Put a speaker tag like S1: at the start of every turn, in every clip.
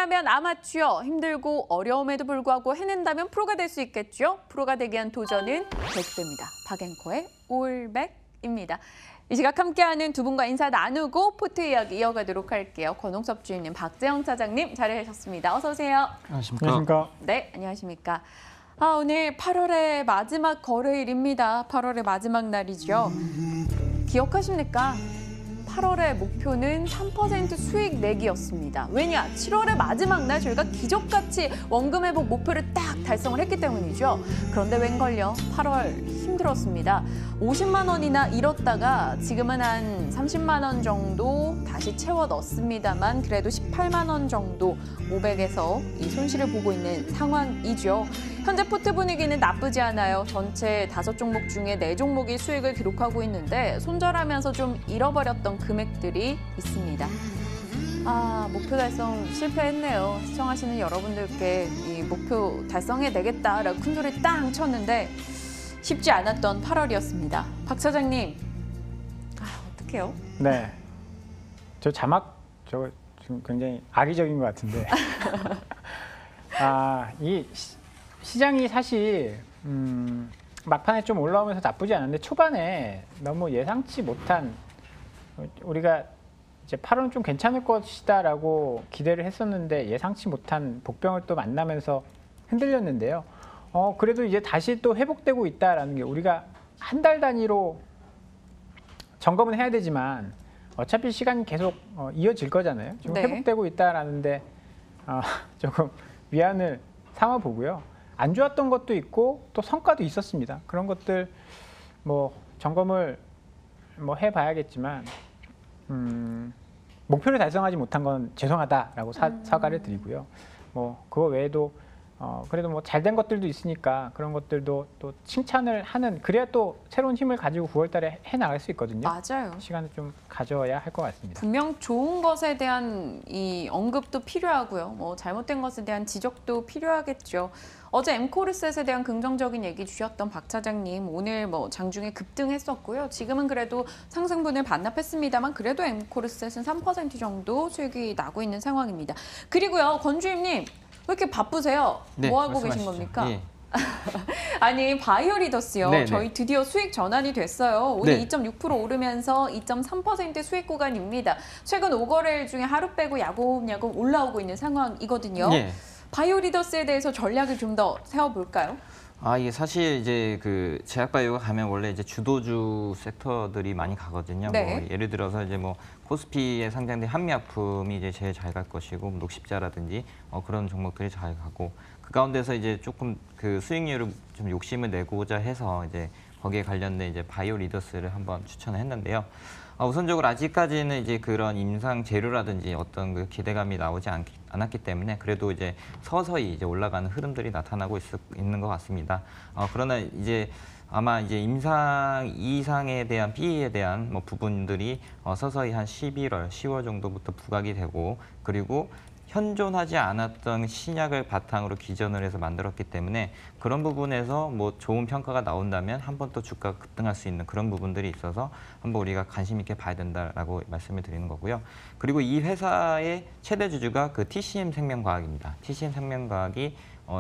S1: 승리하면 아마추어, 힘들고 어려움에도 불구하고 해낸다면 프로가 될 수 있겠죠? 프로가 되기 위한 도전은 계속됩니다. 박앵커의 올백입니다. 이 시각 함께하는 두 분과 인사 나누고 포트 이야기 이어가도록 할게요. 권홍섭 주임님, 박재영 차장님 자리하셨습니다. 어서 오세요.
S2: 안녕하십니까.
S1: 네, 안녕하십니까. 오늘 8월의 마지막 거래일입니다. 8월의 마지막 날이죠. 기억하십니까? 8월의 목표는 3% 수익 내기였습니다. 왜냐? 7월의 마지막 날 저희가 기적같이 원금 회복 목표를 딱 달성을 했기 때문이죠. 그런데 웬걸요? 8월 힘들었습니다. 50만 원이나 잃었다가 지금은 한 30만 원 정도 다시 채워 넣습니다만 그래도 18만 원 정도 500에서 이 손실을 보고 있는 상황이죠. 현재 포트 분위기는 나쁘지 않아요. 전체 5종목 중에 4종목이 수익을 기록하고 있는데 손절하면서 좀 잃어버렸던 금액들이 있습니다. 목표 달성 실패했네요. 시청하시는 여러분들께 이 목표 달성해내겠다라고 큰소리 땅 쳤는데 쉽지 않았던 8월이었습니다. 박 차장님, 어떡해요?
S2: 네, 저 자막 저거 지금 굉장히 악의적인 것 같은데 이 시장이 사실 막판에 좀 올라오면서 나쁘지 않은데 초반에 너무 예상치 못한 우리가 이제 8월은 좀 괜찮을 것이다라고 기대를 했었는데 예상치 못한 복병을 또 만나면서 흔들렸는데요. 그래도 이제 다시 또 회복되고 있다라는 게 우리가 한 달 단위로 점검은 해야 되지만 어차피 시간이 계속 이어질 거잖아요. 지금
S1: 네.
S2: 회복되고 있다라는데 조금 위안을 삼아 보고요. 안 좋았던 것도 있고 또 성과도 있었습니다. 그런 것들 뭐 점검을 해봐야겠지만 목표를 달성하지 못한 건 죄송하다라고 사과를 드리고요. 그거 외에도 그래도 잘된 것들도 있으니까 그런 것들도 또 칭찬을 하는 그래야 또 새로운 힘을 가지고 9월달에 해 나갈 수 있거든요.
S1: 맞아요.
S2: 시간을 좀 가져야 할 것 같습니다.
S1: 분명 좋은 것에 대한 이 언급도 필요하고요. 잘못된 것에 대한 지적도 필요하겠죠. 어제 엠코르셋에 대한 긍정적인 얘기 주셨던 박 차장님, 오늘 장중에 급등했었고요. 지금은 그래도 상승분을 반납했습니다만 그래도 엠코르셋은 3% 정도 수익이 나고 있는 상황입니다. 그리고요, 권 주임님, 왜 이렇게 바쁘세요?
S3: 네,
S1: 뭐 하고
S3: 말씀하시죠.
S1: 계신 겁니까?
S3: 예.
S1: 아니, 바이오리더스요.
S3: 네네.
S1: 저희 드디어 수익 전환이 됐어요. 오늘
S3: 네.
S1: 2.6% 오르면서 2.3% 수익 구간입니다. 최근 5거래일 중에 하루 빼고 야금야금 올라오고 있는 상황이거든요.
S3: 예.
S1: 바이오리더스에 대해서 전략을 좀 더 세워볼까요?
S3: 이게 사실 이제 그 제약바이오가 가면 원래 이제 주도주 섹터들이 많이 가거든요.
S1: 네.
S3: 예를 들어서 이제 코스피에 상장된 한미약품이 이제 제일 잘 갈 것이고 녹십자라든지 그런 종목들이 잘 가고 그 가운데서 이제 조금 그 수익률을 좀 욕심을 내고자 해서 이제 거기에 관련된 이제 바이오리더스를 한번 추천을 했는데요. 우선적으로 아직까지는 이제 그런 임상 재료라든지 어떤 그 기대감이 나오지 않았기 때문에 그래도 이제 서서히 이제 올라가는 흐름들이 나타나고 있는 것 같습니다. 그러나 이제 아마 이제 임상 이상에 대한 B에 대한 부분들이 서서히 한 11월, 10월 정도부터 부각이 되고 그리고 현존하지 않았던 신약을 바탕으로 기전을 해서 만들었기 때문에 그런 부분에서 좋은 평가가 나온다면 한 번 또 주가가 급등할 수 있는 그런 부분들이 있어서 한번 우리가 관심 있게 봐야 된다라고 말씀을 드리는 거고요. 그리고 이 회사의 최대 주주가 그 TCM 생명과학입니다. TCM 생명과학이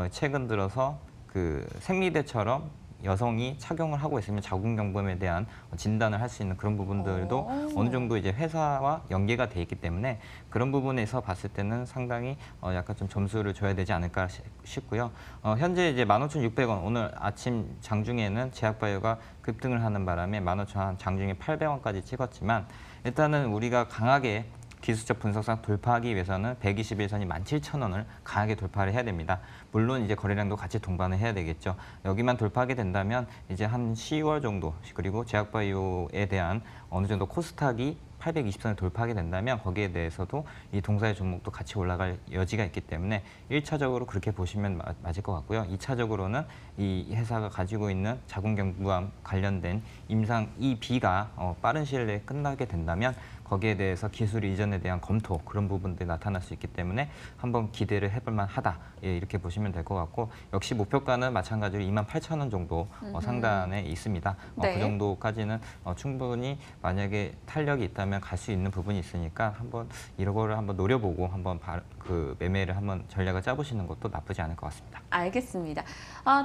S3: 최근 들어서 그 생리대처럼 여성이 착용을 하고 있으면 자궁경부암에 대한 진단을 할 수 있는 그런 부분들도 어느 정도 이제 회사와 연계가 돼 있기 때문에 그런 부분에서 봤을 때는 상당히 약간 좀 점수를 줘야 되지 않을까 싶고요. 현재 이제 15,600원 오늘 아침 장중에는 제약바이오가 급등을 하는 바람에 15,000원 장중에 800원까지 찍었지만 일단은 우리가 강하게 기술적 분석상 돌파하기 위해서는 121선이 17,000원을 강하게 돌파를 해야 됩니다. 물론 이제 거래량도 같이 동반을 해야 되겠죠. 여기만 돌파하게 된다면 이제 한 10월 정도 그리고 제약바이오에 대한 어느 정도 코스닥이 820선을 돌파하게 된다면 거기에 대해서도 이 동사의 종목도 같이 올라갈 여지가 있기 때문에 1차적으로 그렇게 보시면 맞을 것 같고요. 2차적으로는 이 회사가 가지고 있는 자궁경부암 관련된 임상 2B가 빠른 시일 내에 끝나게 된다면 거기에 대해서 기술 이전에 대한 검토 그런 부분들이 나타날 수 있기 때문에 한번 기대를 해볼 만하다 이렇게 보시면 될 것 같고 역시 목표가는 마찬가지로 28,000원 정도 상단에 있습니다.
S1: 네.
S3: 그 정도까지는 충분히 만약에 탄력이 있다면 갈 수 있는 부분이 있으니까 한번 이런 거를 한번 노려보고 한번 그 매매를 한번 전략을 짜보시는 것도 나쁘지 않을 것 같습니다.
S1: 알겠습니다.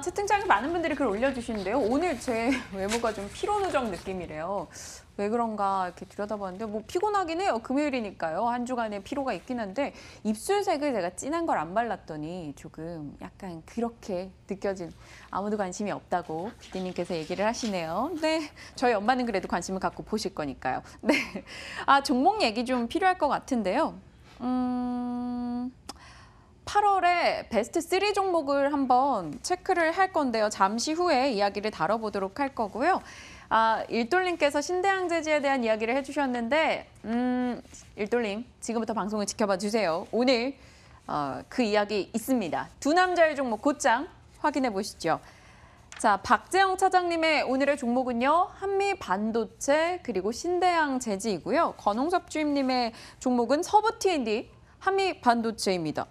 S1: 채팅창에 많은 분들이 글 올려주시는데요. 오늘 제 외모가 좀 피로누적 느낌이래요. 왜 그런가 이렇게 들여다봤는데 뭐 피곤하긴 해요. 금요일이니까요. 한 주간의 피로가 있긴 한데 입술색을 제가 진한 걸 안 발랐더니 조금 약간 그렇게 느껴진 아무도 관심이 없다고 PD님께서 얘기를 하시네요. 네, 저희 엄마는 그래도 관심을 갖고 보실 거니까요. 네, 종목 얘기 좀 필요할 것 같은데요. 8월에 베스트 3 종목을 한번 체크를 할 건데요. 잠시 후에 이야기를 다뤄보도록 할 거고요. 일돌님께서 신대항제지에 대한 이야기를 해주셨는데 일돌님 지금부터 방송을 지켜봐 주세요. 오늘 그 이야기 있습니다. 두 남자의 종목 곧장 확인해 보시죠. 자, 박재영 차장님의 오늘의 종목은요. 한미반도체 그리고 신대항제지이고요. 권홍섭 주임님의 종목은 서부 T&D 한미반도체입니다.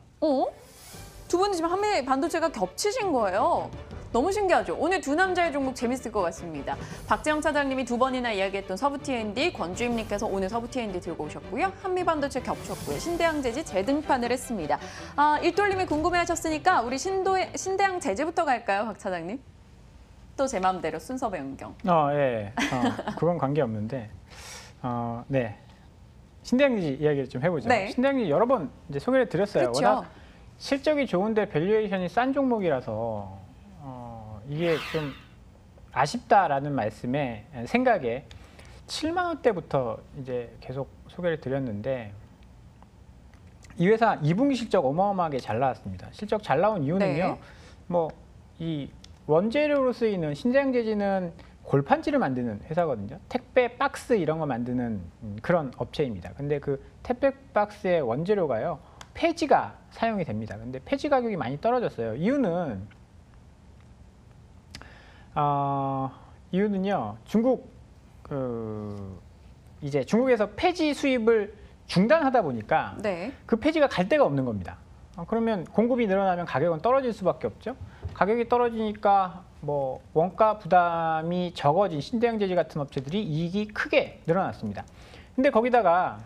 S1: 두 분이 지금 한미반도체가 겹치신 거예요. 너무 신기하죠? 오늘 두 남자의 종목 재밌을 것 같습니다. 박재영 차장님이 두 번이나 이야기했던 서부 T&D, 권주임님께서 오늘 서부 T&D 들고 오셨고요. 한미반도체 겹쳤고요. 신대항제지 재등판을 했습니다. 일돌님이 궁금해하셨으니까 우리 신대항제지부터 갈까요, 박 차장님? 또 제 마음대로 순서 변경.
S2: 예. 그건 관계없는데. 네. 신대항제지 이야기를 좀 해보죠.
S1: 네.
S2: 신대항제지 여러 번 이제 소개를 드렸어요.
S1: 그렇죠.
S2: 워낙 실적이 좋은데 밸류에이션이 싼 종목이라서 이게 좀 아쉽다라는 말씀에 생각에 7만 원대부터 이제 계속 소개를 드렸는데 이 회사 2분기 실적 어마어마하게 잘 나왔습니다. 실적 잘 나온 이유는요.
S1: 네.
S2: 뭐 이 원재료로 쓰이는 신대항제지는 골판지를 만드는 회사거든요. 택배 박스 이런 거 만드는 그런 업체입니다. 근데 그 택배 박스의 원재료가요. 폐지가 사용이 됩니다. 근데 폐지 가격이 많이 떨어졌어요. 이유는요. 이제 중국에서 폐지 수입을 중단하다 보니까
S1: 네.
S2: 그 폐지가 갈 데가 없는 겁니다. 그러면 공급이 늘어나면 가격은 떨어질 수밖에 없죠. 가격이 떨어지니까 뭐 원가 부담이 적어진 신대항제지 같은 업체들이 이익이 크게 늘어났습니다. 근데 거기다가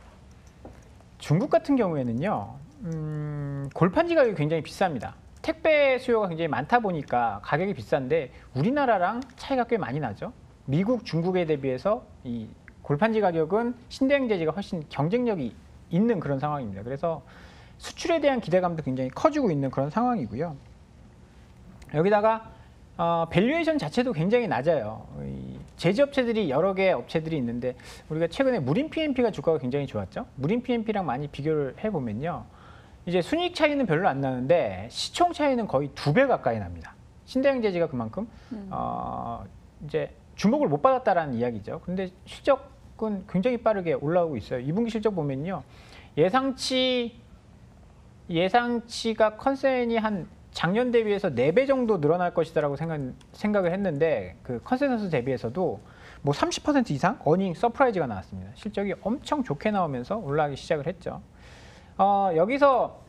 S2: 중국 같은 경우에는요. 골판지 가격이 굉장히 비쌉니다. 택배 수요가 굉장히 많다 보니까 가격이 비싼데 우리나라랑 차이가 꽤 많이 나죠. 미국, 중국에 대비해서 이 골판지 가격은 신대항제지가 훨씬 경쟁력이 있는 그런 상황입니다. 그래서 수출에 대한 기대감도 굉장히 커지고 있는 그런 상황이고요. 여기다가 밸류에이션 자체도 굉장히 낮아요. 제조업체들이 여러 개의 업체들이 있는데 우리가 최근에 무림 PMP가 주가가 굉장히 좋았죠. 무림 PMP랑 많이 비교를 해보면요. 이제 순이익 차이는 별로 안 나는데 시총 차이는 거의 2배 가까이 납니다. 신대항제지가 그만큼 이제 주목을 못 받았다라는 이야기죠. 그런데 실적은 굉장히 빠르게 올라오고 있어요. 2분기 실적 보면요. 예상치가 컨센이 한 작년 대비해서 4배 정도 늘어날 것이다라고 생각을 했는데 그 컨센서스 대비해서도 뭐 30% 이상 어닝 서프라이즈가 나왔습니다. 실적이 엄청 좋게 나오면서 올라가기 시작을 했죠. 여기서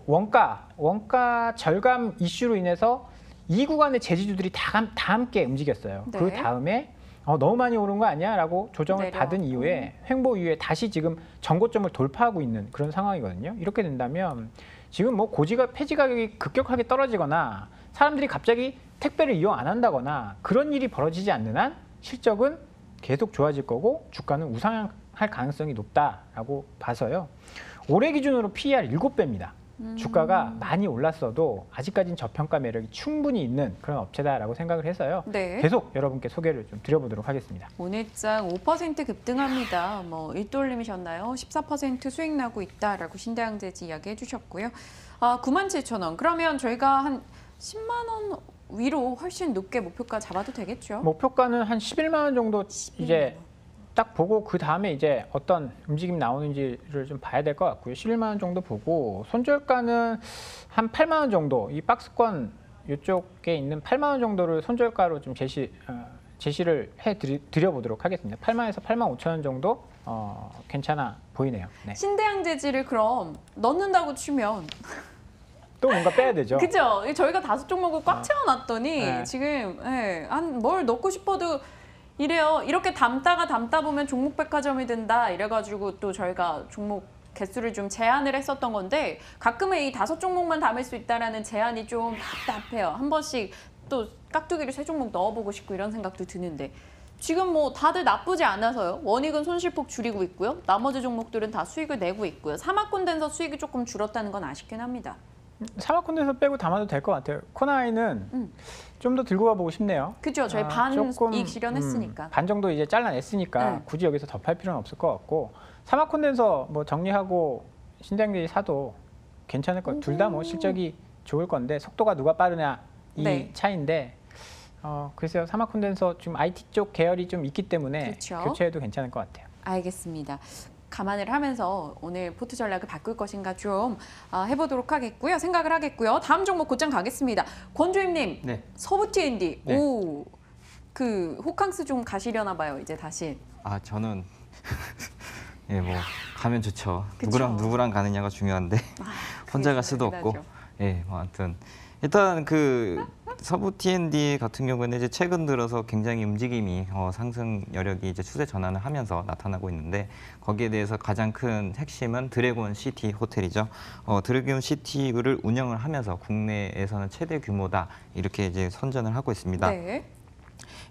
S2: 원가 절감 이슈로 인해서 이 구간의 제지주들이 다 함께 움직였어요.
S1: 네.
S2: 그 다음에 너무 많이 오른 거 아니야? 라고 조정을 받은 이후에 횡보 이후에 다시 지금 전고점을 돌파하고 있는 그런 상황이거든요. 이렇게 된다면 지금 뭐 폐지 가격이 급격하게 떨어지거나 사람들이 갑자기 택배를 이용 안 한다거나 그런 일이 벌어지지 않는 한 실적은 계속 좋아질 거고 주가는 우상향할 가능성이 높다라고 봐서요. 올해 기준으로 PER 7배입니다. 주가가 많이 올랐어도 아직까지는 저평가 매력이 충분히 있는 그런 업체다라고 생각을 해서요.
S1: 네.
S2: 계속 여러분께 소개를 좀 드려보도록 하겠습니다.
S1: 오늘장 5% 급등합니다. 뭐 일돌림이셨나요? 14% 수익 나고 있다라고 신대항제지 이야기해 주셨고요. 97,000원. 그러면 저희가 한 10만 원 위로 훨씬 높게 목표가 잡아도 되겠죠?
S2: 목표가는 한 11만 원 정도 이제 딱 보고 그 다음에 이제 어떤 움직임이 나오는지를 좀 봐야 될 것 같고요. 11만 원 정도 보고 손절가는 한 8만 원 정도, 이 박스권 이쪽에 있는 8만 원 정도를 손절가로 좀 제시를 해드려보도록 하겠습니다. 8만에서 8만 5천 원 정도 괜찮아 보이네요. 네.
S1: 신대항제지를 그럼 넣는다고 치면
S2: 또 뭔가 빼야 되죠.
S1: 그죠? 저희가 5종목을 꽉 채워놨더니
S2: 네.
S1: 지금 뭘 넣고 싶어도 이래요. 이렇게 담다 보면 종목백화점이 된다. 이래가지고 또 저희가 종목 개수를 좀 제한을 했었던 건데 가끔은 이 5종목만 담을 수 있다라는 제한이 좀 답답해요. 한 번씩 또 깍두기를 3종목 넣어보고 싶고 이런 생각도 드는데 지금 뭐 다들 나쁘지 않아서요. 원익은 손실폭 줄이고 있고요. 나머지 종목들은 다 수익을 내고 있고요. 사막 콘덴서 수익이 조금 줄었다는 건 아쉽긴 합니다.
S2: 사막 콘덴서 빼고 담아도 될 것 같아요. 코나이는 좀 더 들고 가보고 싶네요.
S1: 그죠? 저희 반
S2: 조금,
S1: 이익 실현했으니까.
S2: 반 정도 이제 잘라냈으니까
S1: 네.
S2: 굳이 여기서 더 팔 필요는 없을 것 같고 사막 콘덴서 뭐 정리하고 신장제이 사도 괜찮을 것 같아요. 둘 다 뭐 실적이 좋을 건데 속도가 누가 빠르냐 이
S1: 네.
S2: 차이인데 글쎄요. 사막 콘덴서 지금 IT 쪽 계열이 좀 있기 때문에
S1: 그렇죠.
S2: 교체해도 괜찮을 것 같아요.
S1: 알겠습니다. 감안을 하면서 오늘 포트 전략을 바꿀 것인가 좀 해보도록 하겠고요. 생각을 하겠고요. 다음 종목 곧장 가겠습니다. 권주임님,
S3: 네.
S1: 서부 T&D.
S3: 네.
S1: 오, 그 호캉스 좀 가시려나 봐요. 이제 다시.
S3: 아 저는 예 뭐 가면 좋죠.
S1: 그쵸.
S3: 누구랑 가느냐가 중요한데 혼자 갈 수도
S1: 그게
S3: 없고
S1: 중요하긴
S3: 예 뭐 아무튼 일단 그 서부 T&D 같은 경우에는 이제 최근 들어서 굉장히 움직임이 상승 여력이 이제 추세 전환을 하면서 나타나고 있는데 거기에 대해서 가장 큰 핵심은 드래곤 시티 호텔이죠. 드래곤 시티를 운영을 하면서 국내에서는 최대 규모다 이렇게 이제 선전을 하고 있습니다.
S1: 네.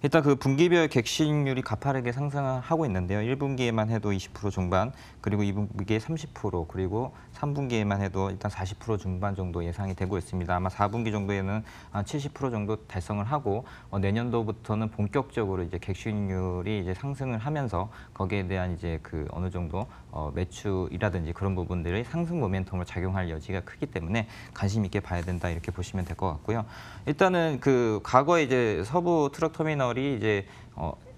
S3: 일단 그 분기별 객실률이 가파르게 상승하고 있는데요. 1분기에만 해도 20% 중반, 그리고 2분기에 30%, 그리고 3분기에만 해도 일단 40% 중반 정도 예상이 되고 있습니다. 아마 4분기 정도에는 한 70% 정도 달성을 하고 내년도부터는 본격적으로 이제 객실률이 이제 상승을 하면서 거기에 대한 이제 그 어느 정도 매출이라든지 그런 부분들이 상승 모멘텀을 작용할 여지가 크기 때문에 관심 있게 봐야 된다 이렇게 보시면 될 것 같고요. 일단은 그 과거에 이제 서부 트럭 터미널이 이제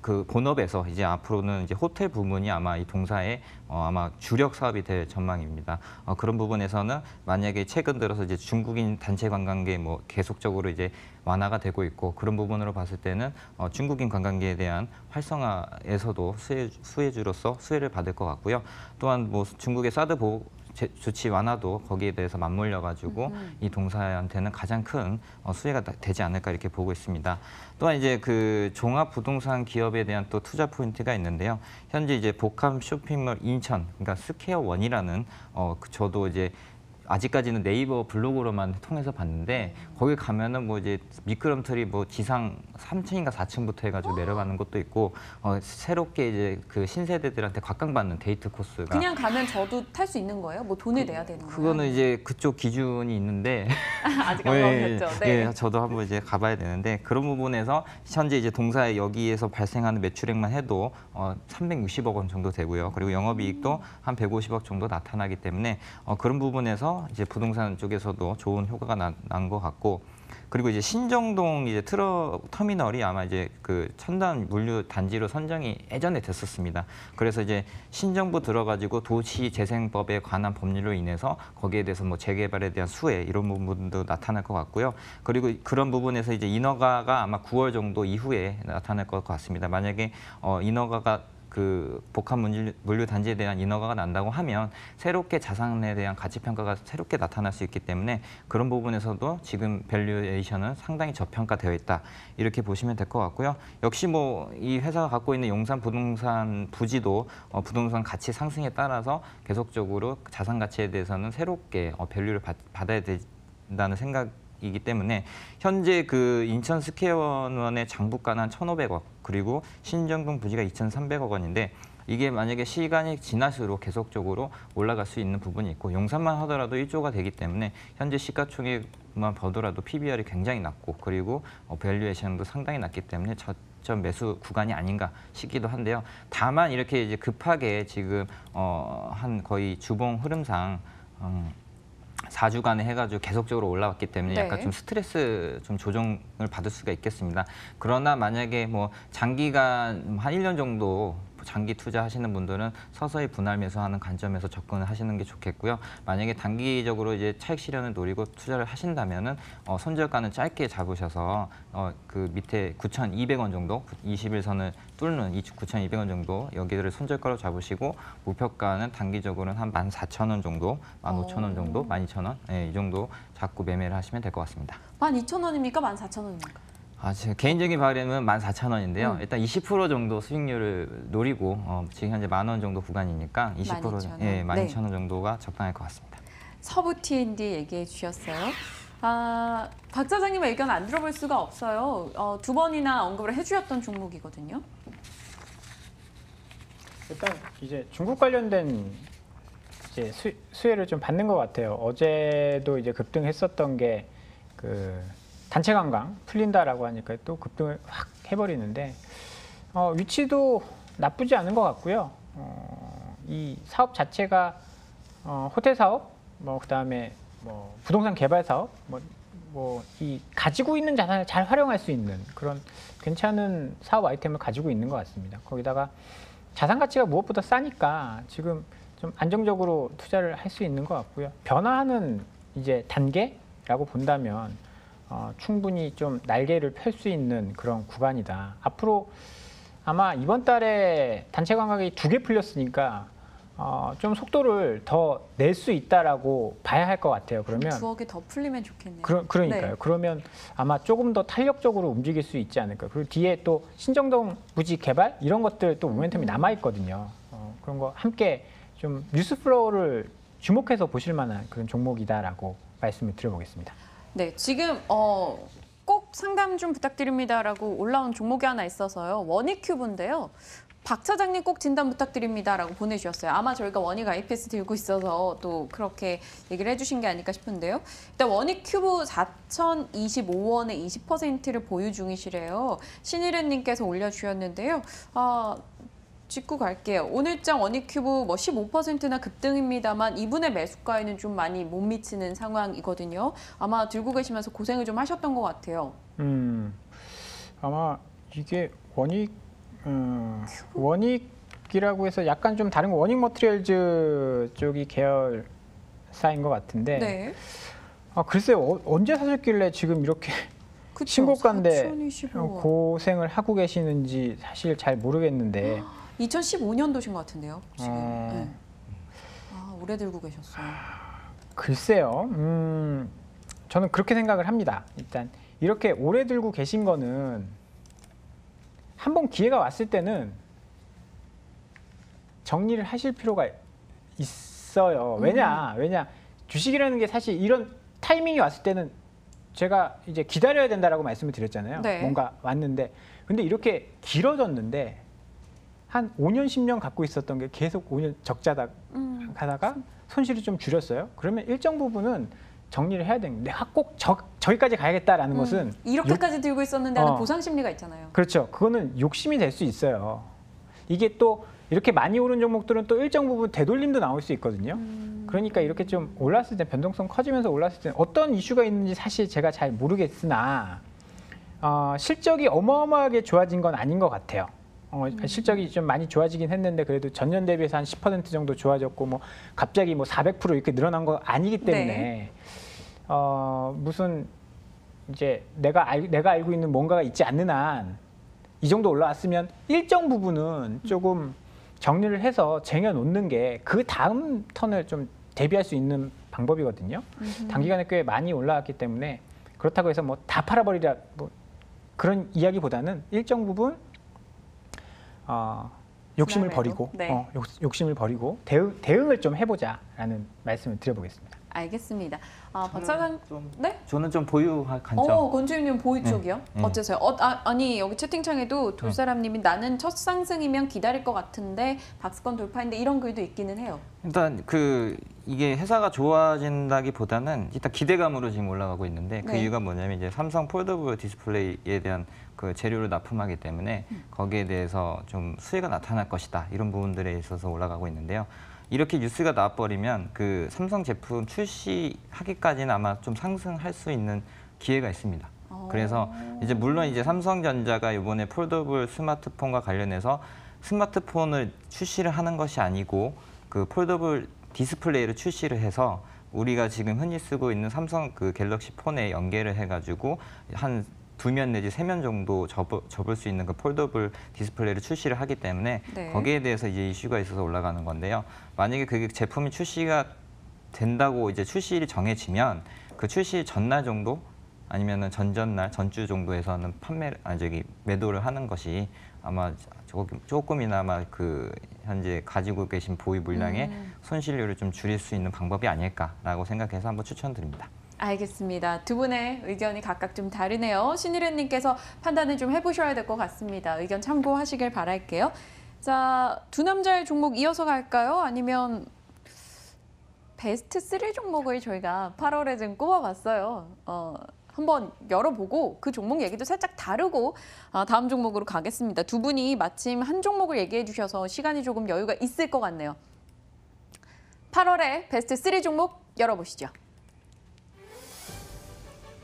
S3: 그 본업에서 이제 앞으로는 이제 호텔 부문이 아마 이 동사의 아마 주력 사업이 될 전망입니다. 그런 부분에서는 만약에 최근 들어서 이제 중국인 단체 관광객 뭐 계속적으로 이제 완화가 되고 있고 그런 부분으로 봤을 때는 중국인 관광객에 대한 활성화에서도 수혜주로서 수혜를 받을 것 같고요. 또한 뭐 중국의 사드 보호 조치 완화도 거기에 대해서 맞물려 가지고 이 동사한테는 가장 큰 수혜가 되지 않을까 이렇게 보고 있습니다. 또한 이제 그 종합 부동산 기업에 대한 또 투자 포인트가 있는데요. 현재 이제 복합 쇼핑몰 인천, 그러니까 스퀘어 원이라는 저도 이제 아직까지는 네이버 블로그로만 통해서 봤는데 거기 가면은 뭐 이제 미끄럼틀이 뭐 지상 3층인가 4층부터 해가지고 내려가는 것도 있고 새롭게 이제 그 신세대들한테 각광받는 데이트 코스가
S1: 그냥 가면 저도 탈 수 있는 거예요? 뭐 돈을 내야 되는 거예요?
S3: 그거는 이제 그쪽 기준이 있는데
S1: 아직 안 가보셨죠? 네.
S3: 예, 저도 한번 이제 가봐야 되는데 그런 부분에서 현재 이제 동사에 여기에서 발생하는 매출액만 해도 360억 원 정도 되고요. 그리고 영업이익도 한 150억 정도 나타나기 때문에 그런 부분에서 이제 부동산 쪽에서도 좋은 효과가 난 것 같고. 그리고 이제 신정동 이제 트럭 터미널이 아마 이제 그 첨단 물류 단지로 선정이 예전에 됐었습니다. 그래서 이제 신정부 들어가지고 도시재생법에 관한 법률로 인해서 거기에 대해서 뭐 재개발에 대한 수혜 이런 부분도 나타날 것 같고요. 그리고 그런 부분에서 이제 인허가가 아마 9월 정도 이후에 나타날 것 같습니다. 만약에 인허가가 그 복합 물류 단지에 대한 인허가가 난다고 하면 새롭게 자산에 대한 가치 평가가 새롭게 나타날 수 있기 때문에 그런 부분에서도 지금 밸류에이션은 상당히 저평가되어 있다 이렇게 보시면 될 것 같고요. 역시 뭐 이 회사가 갖고 있는 용산 부동산 부지도 부동산 가치 상승에 따라서 계속적으로 자산 가치에 대해서는 새롭게 밸류를 받아야 된다는 생각이기 때문에 현재 그 인천 스퀘어원의 장부가는 한 1,500억 그리고 신정동 부지가 2,300억 원인데 이게 만약에 시간이 지날수록 계속적으로 올라갈 수 있는 부분이 있고 용산만 하더라도 1조가 되기 때문에 현재 시가총액만 보더라도 PBR이 굉장히 낮고 그리고 밸류에이션도 상당히 낮기 때문에 저점 매수 구간이 아닌가 싶기도 한데요. 다만 이렇게 이제 급하게 지금 한 거의 주봉 흐름상 4주간에 해가지고 계속적으로 올라왔기 때문에
S1: 네.
S3: 약간 좀 스트레스 좀 조정을 받을 수가 있겠습니다. 그러나 만약에 뭐 장기간 한 1년 정도 장기 투자하시는 분들은 서서히 분할 매수하는 관점에서 접근을 하시는 게 좋겠고요. 만약에 단기적으로 이제 차익 실현을 노리고 투자를 하신다면은 손절가는 짧게 잡으셔서 그 밑에 9,200원 정도 21선을 뚫는 9,200원 정도 여기를 손절가로 잡으시고 목표가는 단기적으로는 한 14,000원 정도, 15,000원 정도, 12,000원 이 정도 잡고 매매를 하시면 될 것 같습니다.
S1: 12,000원입니까? 14,000원입니까?
S3: 제 개인적인 바람은 14,000원인데요. 일단 20% 정도 수익률을 노리고 지금 현재 10,000원 정도 구간이니까 20%
S1: 12,000원.
S3: 예, 12,000원
S1: 네.
S3: 정도가 적당할 것 같습니다.
S1: 서부 T&D 얘기해 주셨어요. 박 사장님의 의견 안 들어볼 수가 없어요. 두 번이나 언급을 해주셨던 종목이거든요.
S2: 일단 이제 중국 관련된 이제 수혜를 좀 받는 것 같아요. 어제도 이제 급등했었던 게 그 단체 관광 풀린다라고 하니까 또 급등을 확 해버리는데 위치도 나쁘지 않은 것 같고요. 이 사업 자체가 호텔 사업, 그다음에 부동산 개발 사업, 이 가지고 있는 자산을 잘 활용할 수 있는 그런 괜찮은 사업 아이템을 가지고 있는 것 같습니다. 거기다가 자산 가치가 무엇보다 싸니까 지금 좀 안정적으로 투자를 할 수 있는 것 같고요. 변화하는 이제 단계라고 본다면 충분히 좀 날개를 펼 수 있는 그런 구간이다. 앞으로 아마 이번 달에 단체 관광이 2개 풀렸으니까 좀 속도를 더 낼 수 있다라고 봐야 할 것 같아요. 그러면
S1: 2억이 더 풀리면 좋겠네요.
S2: 그러니까요.
S1: 네.
S2: 그러면 아마 조금 더 탄력적으로 움직일 수 있지 않을까. 그리고 뒤에 또 신정동 부지 개발 이런 것들 또 모멘텀이 남아 있거든요. 그런 거 함께 좀 뉴스 플로우를 주목해서 보실 만한 그런 종목이다라고 말씀을 드려보겠습니다.
S1: 네, 지금 꼭 상담 좀 부탁드립니다라고 올라온 종목이 하나 있어서요. 원익큐브인데요. 박 차장님 꼭 진단 부탁드립니다라고 보내주셨어요. 아마 저희가 원익 IPS 들고 있어서 또 그렇게 얘기를 해주신 게 아닐까 싶은데요. 일단 원익큐브 4,025원에 20%를 보유 중이시래요. 신일은님께서 올려주셨는데요. 짚고 갈게요. 오늘장 원익큐브 15%나 급등입니다만 이분의 매수가에는 좀 많이 못 미치는 상황이거든요. 아마 들고 계시면서 고생을 좀 하셨던 것 같아요.
S2: 아마 이게 원익이라고 해서 약간 좀 다른 거 원익 머티리얼즈 쪽이 계열사인 것 같은데
S1: 네.
S2: 글쎄요. 언제 사셨길래 지금 이렇게
S1: 그쵸,
S2: 신고가인데
S1: 4,025원.
S2: 고생을 하고 계시는지 사실 잘 모르겠는데
S1: 2015년도신 것 같은데요. 지금.
S2: 어.
S1: 네. 오래 들고 계셨어요.
S2: 글쎄요. 저는 그렇게 생각을 합니다. 일단 이렇게 오래 들고 계신 거는 한번 기회가 왔을 때는 정리를 하실 필요가 있어요. 왜냐 주식이라는 게 사실 이런 타이밍이 왔을 때는 제가 이제 기다려야 된다라고 말씀을 드렸잖아요.
S1: 네.
S2: 뭔가 왔는데 근데 이렇게 길어졌는데 한 5년, 10년 갖고 있었던 게 계속 5년 적자다 가다가 손실을 좀 줄였어요. 그러면 일정 부분은 정리를 해야 되는데 내가 꼭 저기까지 가야겠다라는 것은
S1: 이렇게까지 들고 있었는데 하는 보상 심리가 있잖아요.
S2: 그렇죠. 그거는 욕심이 될 수 있어요. 이게 또 이렇게 많이 오른 종목들은 또 일정 부분 되돌림도 나올 수 있거든요. 그러니까 이렇게 좀 올랐을 때 변동성 커지면서 올랐을 때 어떤 이슈가 있는지 사실 제가 잘 모르겠으나 실적이 어마어마하게 좋아진 건 아닌 것 같아요. 실적이 좀 많이 좋아지긴 했는데 그래도 전년 대비해서 한 10% 정도 좋아졌고 갑자기 400% 이렇게 늘어난 거 아니기 때문에
S1: 네.
S2: 무슨 이제 내가 알고 있는 뭔가가 있지 않는 한 이 정도 올라왔으면 일정 부분은 조금 정리를 해서 쟁여놓는 게 그 다음 턴을 좀 대비할 수 있는 방법이거든요. 단기간에 꽤 많이 올라왔기 때문에 그렇다고 해서 다 팔아버리라 그런 이야기보다는 일정 부분 욕심을 버리고
S1: 네.
S2: 욕심을 버리고 대응을 좀 해보자라는 말씀을 드려보겠습니다.
S1: 알겠습니다. 박 사장, 네?
S3: 저는 좀 보유할 관점.
S1: 권주임님 보유 쪽이요?
S3: 네.
S1: 어째서요? 아니 여기 채팅창에도 돌사람님이 나는 첫 상승이면 기다릴 것 같은데 박스권 돌파인데 이런 글도 있기는 해요.
S3: 일단 이게 회사가 좋아진다기보다는 일단 기대감으로 지금 올라가고 있는데 그
S1: 네.
S3: 이유가 뭐냐면 이제 삼성 폴더블 디스플레이에 대한 그 재료를 납품하기 때문에 거기에 대해서 좀 수혜가 나타날 것이다 이런 부분들에 있어서 올라가고 있는데요. 이렇게 뉴스가 나와버리면 그 삼성 제품 출시하기까지는 아마 좀 상승할 수 있는 기회가 있습니다. 그래서 이제 물론 이제 삼성전자가 이번에 폴더블 스마트폰과 관련해서 스마트폰을 출시를 하는 것이 아니고 그 폴더블 디스플레이를 출시를 해서 우리가 지금 흔히 쓰고 있는 삼성 그 갤럭시 폰에 연계를 해가지고 한 2면 내지 3면 정도 접을 수 있는 그 폴더블 디스플레이를 출시를 하기 때문에
S1: 네.
S3: 거기에 대해서 이제 이슈가 있어서 올라가는 건데요. 만약에 그 제품이 출시가 된다고 이제 출시일이 정해지면 그 출시 전날 정도 아니면은 전전날 전주 정도에서는 매도를 하는 것이 아마 조금이나마 그 현재 가지고 계신 보유 물량의 손실률을 좀 줄일 수 있는 방법이 아닐까라고 생각해서 한번 추천드립니다.
S1: 알겠습니다. 두 분의 의견이 각각 좀 다르네요. 신일현님께서 판단을 좀 해보셔야 될 것 같습니다. 의견 참고하시길 바랄게요. 자, 두 남자의 종목 이어서 갈까요? 아니면 베스트 3 종목을 저희가 8월에 좀 꼽아봤어요. 한번 열어보고 그 종목 얘기도 살짝 다루고 다음 종목으로 가겠습니다. 두 분이 마침 한 종목을 얘기해 주셔서 시간이 조금 여유가 있을 것 같네요. 8월에 베스트 3 종목 열어보시죠.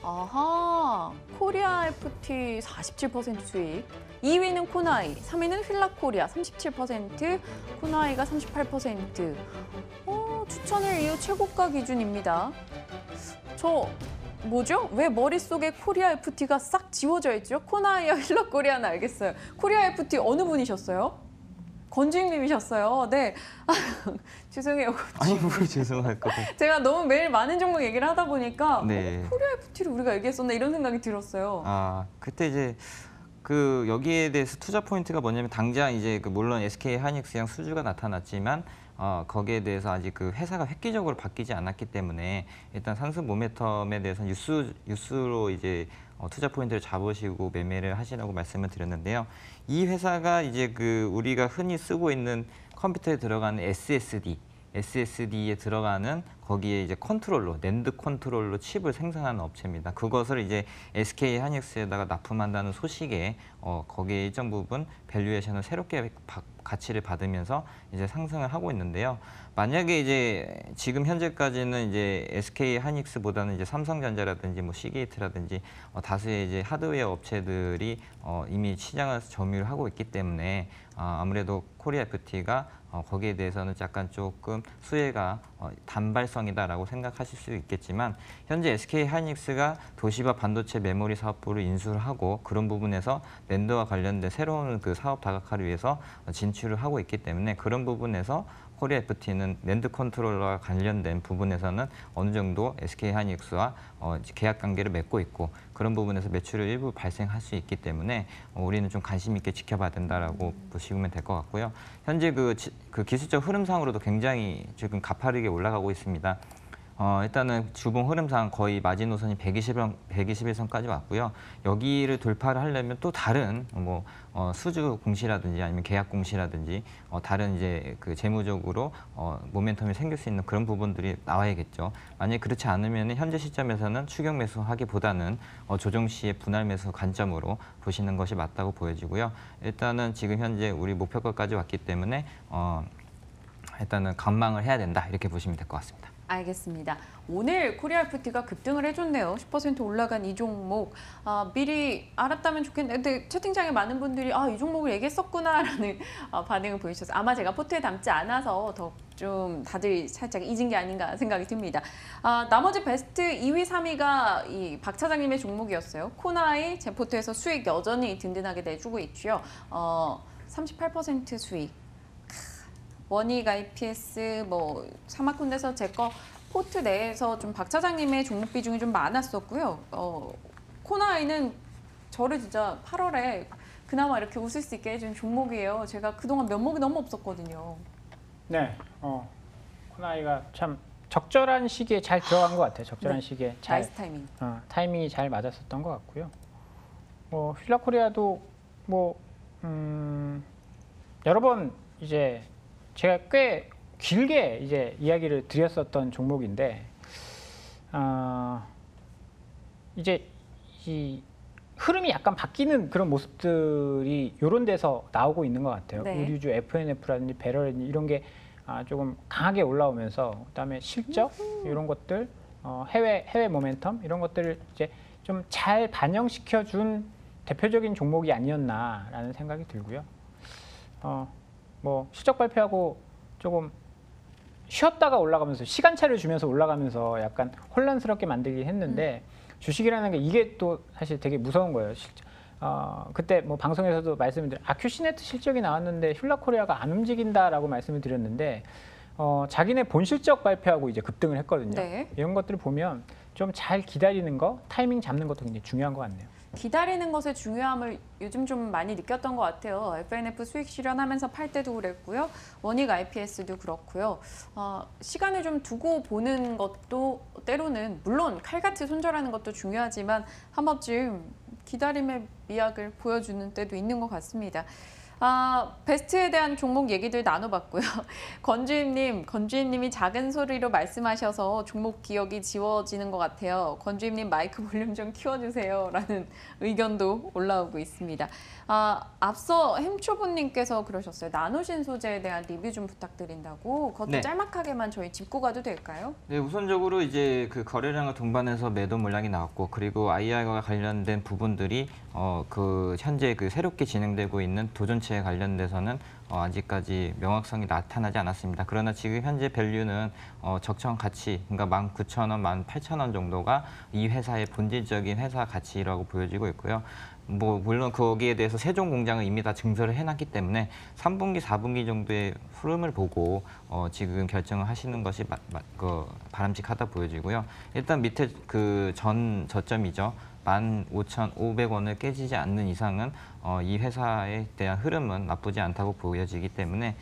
S1: 아하, 코리아 FT 47% 수익, 2위는 코나이, 3위는 휠라코리아 37%, 코나이가 38%. 추천일 이후 최고가 기준입니다. 저 뭐죠? 왜 머릿속에 코리아 FT가 싹 지워져 있죠? 코나이와 휠라코리아는 알겠어요. 코리아 FT 어느 분이셨어요? 건주임님이셨어요. 네. 죄송해요.
S3: 아니 뭘 죄송할 거.
S1: 제가 너무 매일 많은 종목 얘기를 하다 보니까
S3: 네.
S1: 코리아 FT를 우리가 얘기했었나 이런 생각이 들었어요.
S3: 그때 이제 그 여기에 대해서 투자 포인트가 뭐냐면 당장 이제 물론 SK 하이닉스랑 수주가 나타났지만 거기에 대해서 아직 그 회사가 획기적으로 바뀌지 않았기 때문에 일단 상승 모멘텀에 대해서 뉴스로 이제 투자 포인트를 잡으시고 매매를 하시라고 말씀을 드렸는데요. 이 회사가 이제 그 우리가 흔히 쓰고 있는 컴퓨터에 들어가는 SSD에 들어가는 거기에 이제 컨트롤러, 낸드 컨트롤러 칩을 생산하는 업체입니다. 그것을 이제 SK 하이닉스에다가 납품한다는 소식에 거기에 일정 부분 밸류에이션을 새롭게 가치를 받으면서 이제 상승을 하고 있는데요. 만약에 이제 지금 현재까지는 이제 SK 하이닉스보다는 이제 삼성전자라든지 뭐 시게이트라든지 다수의 이제 하드웨어 업체들이 이미 시장을 점유를 하고 있기 때문에 아무래도 코리아 FT가 거기에 대해서는 약간 조금 수혜가 단발성이다라고 생각하실 수 있겠지만 현재 SK 하이닉스가 도시바 반도체 메모리 사업부를 인수를 하고 그런 부분에서 낸드와 관련된 새로운 그 사업 다각화를 위해서 진출을 하고 있기 때문에 그런 부분에서 코리아 FT는 낸드 컨트롤러와 관련된 부분에서는 어느 정도 SK 하이닉스와 계약 관계를 맺고 있고 그런 부분에서 매출을 일부 발생할 수 있기 때문에 우리는 좀 관심 있게 지켜봐야 된다라고 보시면 될 것 같고요. 현재 그 기술적 흐름상으로도 굉장히 지금 가파르게 올라가고 있습니다. 일단은 주봉 흐름상 거의 마지노선이 121선까지 왔고요. 여기를 돌파를 하려면 또 다른 수주 공시라든지 아니면 계약 공시라든지 다른 이제 그 재무적으로 모멘텀이 생길 수 있는 그런 부분들이 나와야겠죠. 만약 그렇지 않으면 현재 시점에서는 추격 매수하기보다는 조정 시의 분할 매수 관점으로 보시는 것이 맞다고 보여지고요. 일단은 지금 현재 우리 목표가까지 왔기 때문에 일단은 관망을 해야 된다 이렇게 보시면 될 것 같습니다.
S1: 알겠습니다. 오늘 코리아 FT가 급등을 해줬네요. 10% 올라간 이 종목. 미리 알았다면 좋겠는데 근데 채팅창에 많은 분들이 이 종목을 얘기했었구나라는 반응을 보이셨어요. 아마 제가 포트에 담지 않아서 더 좀 다들 살짝 잊은 게 아닌가 생각이 듭니다. 나머지 베스트 2위, 3위가 이 박 차장님의 종목이었어요. 코나이 제 포트에서 수익 여전히 든든하게 내주고 있고요. 38% 수익. 원익 IPS 사마콘에서 제 거 포트 내에서 좀 박 차장님의 종목 비중이 좀 많았었고요. 코나이는 저를 진짜 8월에 그나마 이렇게 웃을 수 있게 해준 종목이에요. 제가 그동안 면목이 너무 없었거든요.
S2: 네, 코나이가 참 적절한 시기에 잘 들어간 것 같아요. 적절한 시기에 잘
S1: 나이스 타이밍.
S2: 타이밍이 잘 맞았었던 것 같고요. 휠라코리아도 여러 번 이제 제가 꽤 길게 이제 이야기를 드렸었던 종목인데 이제 이 흐름이 약간 바뀌는 그런 모습들이 이런 데서 나오고 있는 것 같아요.
S1: 네.
S2: 의류주 FNF라든지 배럴라든지 이런 게 조금 강하게 올라오면서 그다음에 실적 이런 것들 해외 모멘텀 이런 것들을 이제 좀 잘 반영시켜준 대표적인 종목이 아니었나라는 생각이 들고요. 실적 발표하고 조금 쉬었다가 올라가면서 시간차를 주면서 올라가면서 약간 혼란스럽게 만들긴 했는데 주식이라는 게 이게 또 사실 되게 무서운 거예요. 그때 방송에서도 말씀을 드린 아큐시네트 실적이 나왔는데 휠라코리아가 안 움직인다라고 말씀을 드렸는데 자기네 본 실적 발표하고 이제 급등을 했거든요.
S1: 네.
S2: 이런 것들을 보면 좀 잘 기다리는 거, 타이밍 잡는 것도 굉장히 중요한 것 같네요.
S1: 기다리는 것의 중요함을 요즘 좀 많이 느꼈던 것 같아요. FNF 수익 실현하면서 팔 때도 그랬고요. 원익 IPS도 그렇고요. 시간을 좀 두고 보는 것도 때로는 물론 칼같이 손절하는 것도 중요하지만 한 번쯤 기다림의 미학을 보여주는 때도 있는 것 같습니다. 베스트에 대한 종목 얘기들 나눠봤고요. 건주임님이 작은 소리로 말씀하셔서 종목 기억이 지워지는 것 같아요. 건주임님 마이크 볼륨 좀 키워주세요라는 의견도 올라오고 있습니다. 앞서 햄초보님께서 그러셨어요. 나노신소재에 대한 리뷰 좀 부탁드린다고. 그것도
S3: 네.
S1: 짤막하게만 저희 짚고 가도 될까요?
S3: 네, 우선적으로 이제 그 거래량을 동반해서 매도 물량이 나왔고, 그리고 IR과 관련된 부분들이 그 현재 그 새롭게 진행되고 있는 도전체에 관련돼서는 아직까지 명확성이 나타나지 않았습니다. 그러나 지금 현재 밸류는 적정 가치, 그러니까 19,000원, 18,000원 정도가 이 회사의 본질적인 회사 가치라고 보여지고 있고요. 뭐 물론 거기에 대해서 세종 공장을 이미 다 증설을 해놨기 때문에 3분기, 4분기 정도의 흐름을 보고 지금 결정을 하시는 것이 바람직하다 보여지고요. 일단 밑에 그 전 저점이죠. 15,500원을 깨지지 않는 이상은 이 회사에 대한 흐름은 나쁘지 않다고 보여지기 때문에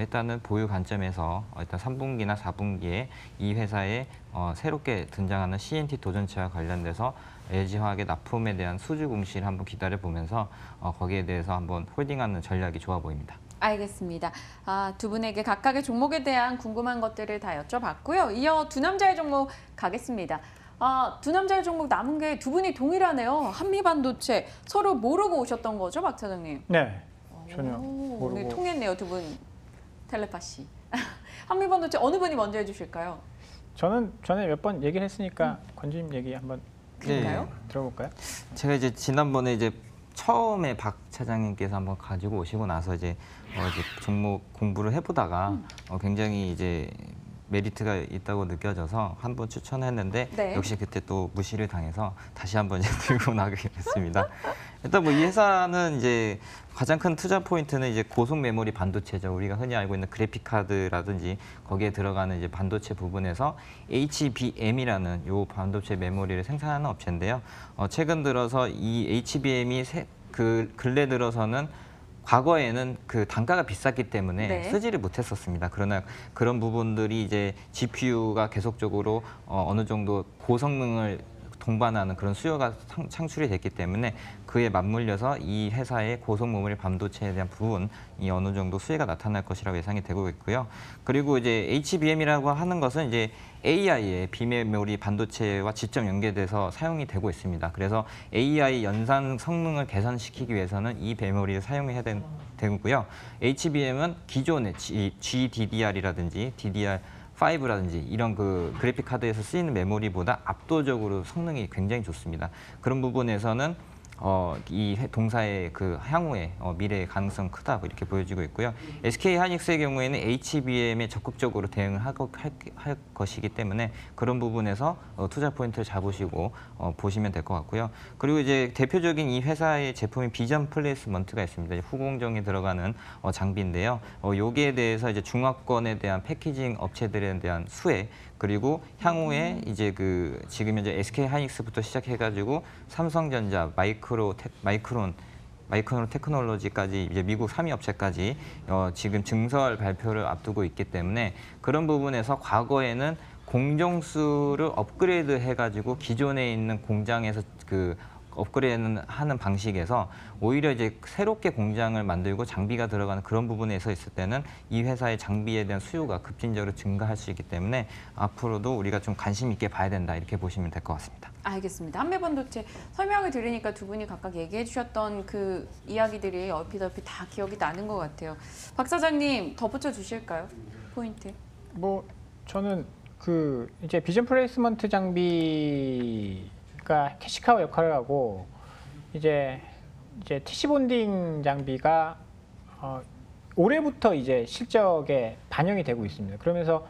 S3: 일단은 보유 관점에서 일단 3분기나 4분기에 이 회사에 새롭게 등장하는 CNT 도전체와 관련돼서 LG화학의 납품에 대한 수주 공시를 한번 기다려보면서 거기에 대해서 한번 홀딩하는 전략이 좋아 보입니다.
S1: 알겠습니다. 두 분에게 각각의 종목에 대한 궁금한 것들을 다 여쭤봤고요. 이어 두 남자의 종목 가겠습니다. 두 남자의 종목 남은 게 두 분이 동일하네요. 한미반도체 서로 모르고 오셨던 거죠, 박 차장님?
S2: 네, 전혀 모르고.
S1: 오늘 통했네요, 두 분 텔레파시. 한미반도체 어느 분이 먼저 해주실까요?
S2: 저는 전에 몇 번 얘기를 했으니까 건주님 얘기 한번
S1: 그럴까요?
S2: 들어볼까요?
S3: 제가 이제 지난번에 이제 처음에 박 차장님께서 한번 가지고 오시고 나서 이제 종목 공부를 해보다가 굉장히 이제 메리트가 있다고 느껴져서 한번 추천했는데
S1: 네.
S3: 역시 그때 또 무시를 당해서 다시 한번 이제 들고 나가게 됐습니다. 일단 뭐 이 회사는 이제 가장 큰 투자 포인트는 이제 고속 메모리 반도체죠. 우리가 흔히 알고 있는 그래픽 카드라든지 거기에 들어가는 이제 반도체 부분에서 HBM이라는 요 반도체 메모리를 생산하는 업체인데요. 최근 들어서 이 HBM이 그 근래 들어서는 과거에는 그 단가가 비쌌기 때문에
S1: 네.
S3: 쓰지를 못했었습니다. 그러나 그런 부분들이 이제 GPU가 계속적으로 어느 정도 고성능을 동반하는 그런 수요가 창출이 됐기 때문에 그에 맞물려서 이 회사의 고성메모리 반도체에 대한 부분이 어느 정도 수혜가 나타날 것이라고 예상이 되고 있고요. 그리고 이제 HBM이라고 하는 것은 이제 AI의 비메모리 반도체와 직접 연계돼서 사용이 되고 있습니다. 그래서 AI 연산 성능을 개선시키기 위해서는 이 메모리를 사용해야 되고요. HBM은 기존의 GDDR이라든지 DDR5라든지 이런 그 그래픽 카드에서 쓰이는 메모리보다 압도적으로 성능이 굉장히 좋습니다. 그런 부분에서는 이 동사의 그 향후의 미래의 가능성 크다 이렇게 보여지고 있고요. SK 하이닉스의 경우에는 HBM에 적극적으로 대응을 할 것이기 때문에 그런 부분에서 투자 포인트를 잡으시고 보시면 될 것 같고요. 그리고 이제 대표적인 이 회사의 제품이 비전 플레이스먼트가 있습니다. 후공정에 들어가는 장비인데요. 여기에 대해서 이제 중화권에 대한 패키징 업체들에 대한 수혜 그리고 향후에 이제 그 지금 현재 SK 하이닉스부터 시작해가지고 삼성전자, 마이크론 테크놀로지까지 이제 미국 3위 업체까지 지금 증설 발표를 앞두고 있기 때문에 그런 부분에서 과거에는 공정수를 업그레이드 해가지고 기존에 있는 공장에서 그 업그레이드 하는 방식에서 오히려 이제 새롭게 공장을 만들고 장비가 들어가는 그런 부분에서 있을 때는 이 회사의 장비에 대한 수요가 급진적으로 증가할 수 있기 때문에 앞으로도 우리가 좀 관심 있게 봐야 된다 이렇게 보시면 될 것 같습니다.
S1: 알겠습니다. 한미반도체 설명을 들으니까 두 분이 각각 얘기해 주셨던 그 이야기들이 얼핏얼핏 다 기억이 나는 것 같아요. 박 사장님 덧붙여 주실까요? 포인트.
S2: 뭐 저는 그 이제 비전 플레이스먼트 장비가 캐시카우 역할을 하고 이제 TC 본딩 장비가 올해부터 이제 실적에 반영이 되고 있습니다. 그러면서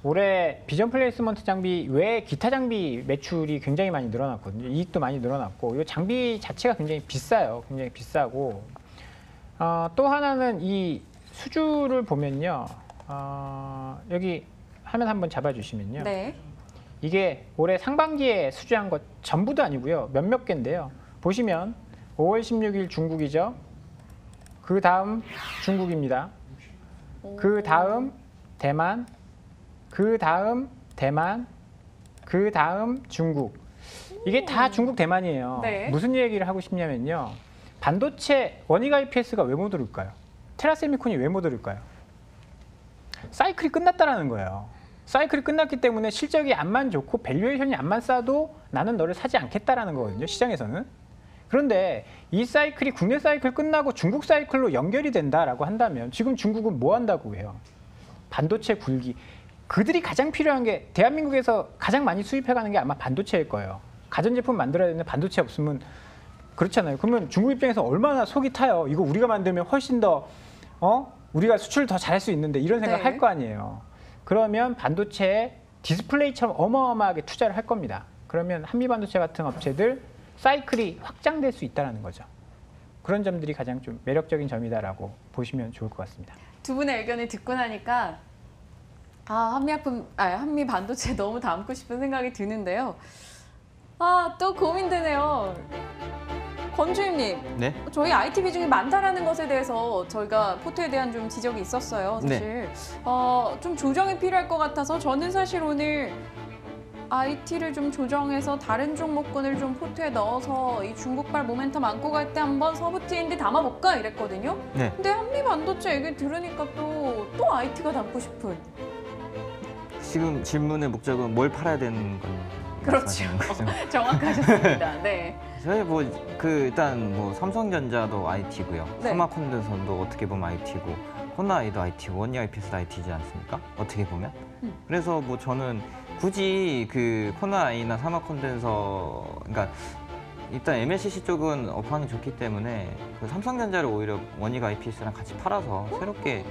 S2: 올해 비전 플레이스먼트 장비 외에 기타 장비 매출이 굉장히 많이 늘어났거든요. 이익도 많이 늘어났고 이 장비 자체가 굉장히 비싸요. 굉장히 비싸고 또 하나는 이 수주를 보면요. 여기 화면 한번 잡아주시면요.
S1: 네.
S2: 이게 올해 상반기에 수주한 것 전부도 아니고요. 몇몇 개인데요. 보시면 5월 16일 중국이죠. 그 다음 중국입니다. 그 다음 대만, 그 다음 대만, 그 다음 중국. 이게 다 중국 대만이에요.
S1: 네.
S2: 무슨 얘기를 하고 싶냐면요. 반도체 원익 IPS가 왜 못 오를까요? 테라세미콘이 왜 못 오를까요? 사이클이 끝났다라는 거예요. 사이클이 끝났기 때문에 실적이 안만 좋고 밸류에이션이 안만 싸도 나는 너를 사지 않겠다라는 거거든요. 시장에서는. 그런데 이 사이클이 국내 사이클 끝나고 중국 사이클로 연결이 된다라고 한다면 지금 중국은 뭐 한다고 해요? 반도체 굴기. 그들이 가장 필요한 게 대한민국에서 가장 많이 수입해가는 게 아마 반도체일 거예요. 가전제품 만들어야 되는데 반도체 없으면 그렇잖아요. 그러면 중국 입장에서 얼마나 속이 타요. 이거 우리가 만들면 훨씬 더 우리가 수출을 더 잘할 수 있는데 이런 생각
S1: 네.
S2: 할 거 아니에요. 그러면 반도체에 디스플레이처럼 어마어마하게 투자를 할 겁니다. 그러면 한미반도체 같은 업체들 사이클이 확장될 수 있다는 거죠. 그런 점들이 가장 좀 매력적인 점이다라고 보시면 좋을 것 같습니다.
S1: 두 분의 의견을 듣고 나니까 한미 반도체 너무 담고 싶은 생각이 드는데요. 또 고민되네요. 권주임님,
S3: 네.
S1: 저희 IT 비중이 많다라는 것에 대해서 저희가 포트에 대한 좀 지적이 있었어요. 사실 좀 조정이 필요할 것 같아서 저는 사실 오늘 IT를 좀 조정해서 다른 종목군을 좀 포트에 넣어서 이 중국발 모멘텀 안고 갈 때 한번 서브 T&D 담아볼까 이랬거든요.
S3: 네.
S1: 근데 한미 반도체 얘기 들으니까 또 IT가 담고 싶은.
S3: 지금 질문의 목적은 뭘 팔아야 되는 건가요?
S1: 그렇죠. 정확하셨습니다. 네.
S3: 저희 일단 삼성전자도 IT고요.
S1: 네.
S3: 사마콘덴서도 어떻게 보면 IT고, 호나이도 IT고, 원익 IPS도 IT지 않습니까? 어떻게 보면. 그래서 저는 굳이 그 호나이나 사마콘덴서, 그러니까 일단 MLCC 쪽은 업황이 좋기 때문에 그 삼성전자를 오히려 원익 IPS랑 같이 팔아서 새롭게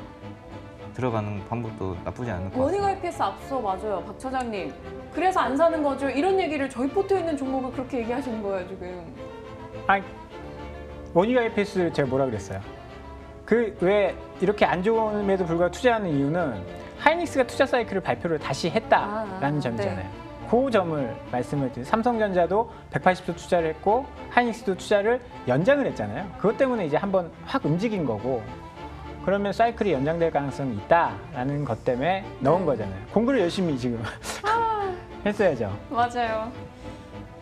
S3: 들어가는 방법도 나쁘지 않을 것 같아요.
S1: 원익 IPS 앞서 맞아요, 박 차장님. 그래서 안 사는 거죠. 이런 얘기를 저희 포트에 있는 종목을 그렇게 얘기하시는 거예요, 지금.
S2: 아니, 원익 IPS 제가 뭐라 그랬어요? 그 왜 이렇게 안 좋음에도 불구하고 투자하는 이유는 하이닉스가 투자 사이클을 발표를 다시 했다라는 점이잖아요.
S1: 네.
S2: 그 점을 말씀을 드려요. 삼성전자도 180도 투자를 했고 하이닉스도 투자를 연장을 했잖아요. 그것 때문에 이제 한번 확 움직인 거고, 그러면 사이클이 연장될 가능성이 있다라는 것 때문에 넣은 거잖아요. 공부를 열심히 지금 했어야죠.
S1: 맞아요.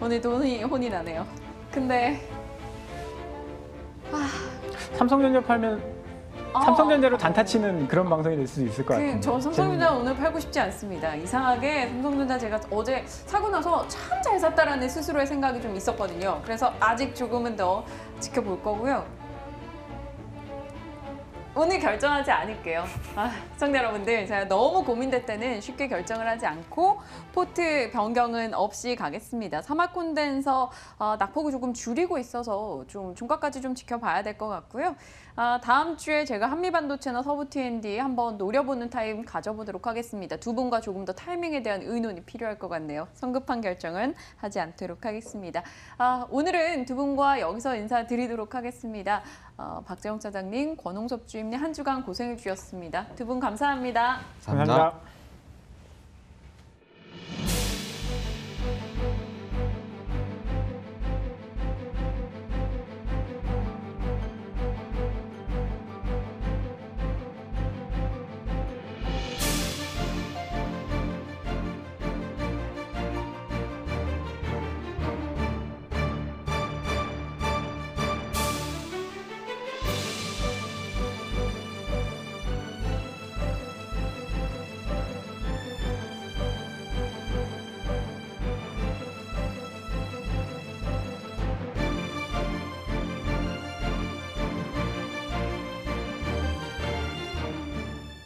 S1: 오늘도 혼이 나네요. 근데
S2: 삼성전자 팔면 삼성전자로 단타 치는 그런 방송이 될 수도 있을 것 같은데.
S1: 저 삼성전자 오늘 팔고 싶지 않습니다. 이상하게 삼성전자 제가 어제 사고 나서 참 잘 샀다라는 스스로의 생각이 좀 있었거든요. 그래서 아직 조금은 더 지켜볼 거고요. 오늘 결정하지 않을게요. 시청자 여러분들, 제가 너무 고민될 때는 쉽게 결정을 하지 않고 포트 변경은 없이 가겠습니다. 사마콘덴서 낙폭을 조금 줄이고 있어서 좀 종가까지 좀 지켜봐야 될 것 같고요. 다음 주에 제가 한미반도체나 서브 T&D 한번 노려보는 타임 가져보도록 하겠습니다. 두 분과 조금 더 타이밍에 대한 의논이 필요할 것 같네요. 성급한 결정은 하지 않도록 하겠습니다. 오늘은 두 분과 여기서 인사드리도록 하겠습니다. 박재홍 차장님, 권홍섭 주임님 한 주간 고생해 주셨습니다. 두 분 감사합니다.
S2: 감사합니다.